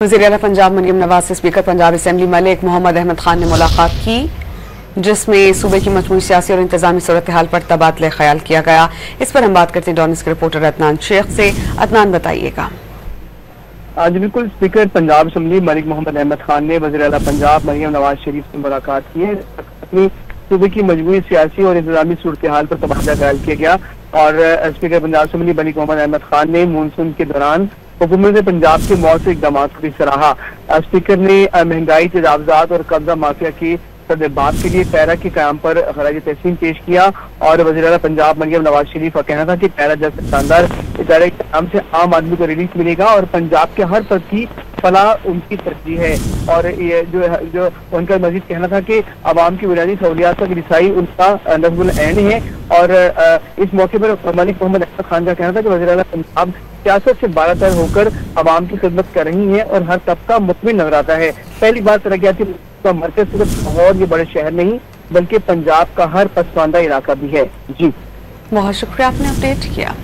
वज़ीर-ए-आला पंजाब मरियम नवाज से speaker Punjab assembly Malik Mohammad Ahmad Khan ने मुलाकात की, जिसमें सूबे की मजमूई सियासी और इंतजामी सूरत हाल पर तबादला ख्याल किया गया। इस पर हम बात करते हैं डॉनिस के रिपोर्टर अदनान शेख से। अदनान, बताइएगा। आज बिल्कुल स्पीकर पंजाब असेंबली मलिक मोहम्मद अहमद खान ने वज़ीर-ए-आला पंजाब मरियम नवाज शरीफ से मुलाकात की है। अपनी सूबे की मजमूई सियासी और इंतजामी सूरत हाल पर तबादला ख्याल किया गया और स्पीकर पंजाब असेंबली मलिक मोहम्मद अहमद खान ने मानसून के दौरान हुकूमत पंजाब के मौसम इकदाम को भी सराहा। स्पीकर ने महंगाई, तजावजात और कब्जा माफिया की सदबात के लिए पैरा के क्याम पर खराज तहसीन पेश किया और वज़ीर-ए-आला पंजाब मरियम नवाज शरीफ का कहना था कि पैरा जैसे शानदार इदारे के नाम से आम आदमी को रिलीफ मिलेगा और पंजाब के हर पद की फलाह उनकी तरजीह है। और ये जो उनका मजीद कहना था कि आवाम की बुनियादी सहूलियात तक रिसाई उनका नज़्मुल ऐन है। और इस मौके पर मलिक मोहम्मद अहमद खान का कहना था कि वज़ीर-ए-आला पंजाब सियासत से बालातर होकर आवाम की खिदमत कर रही है और हर तबका मुतमिन नजर आता है। पहली बार तरक्याती का मरकज सिर्फ लाहौर ये बड़े शहर नहीं बल्कि पंजाब का हर पसमानदा इलाका भी है। जी, बहुत शुक्रिया, आपने अपडेट किया।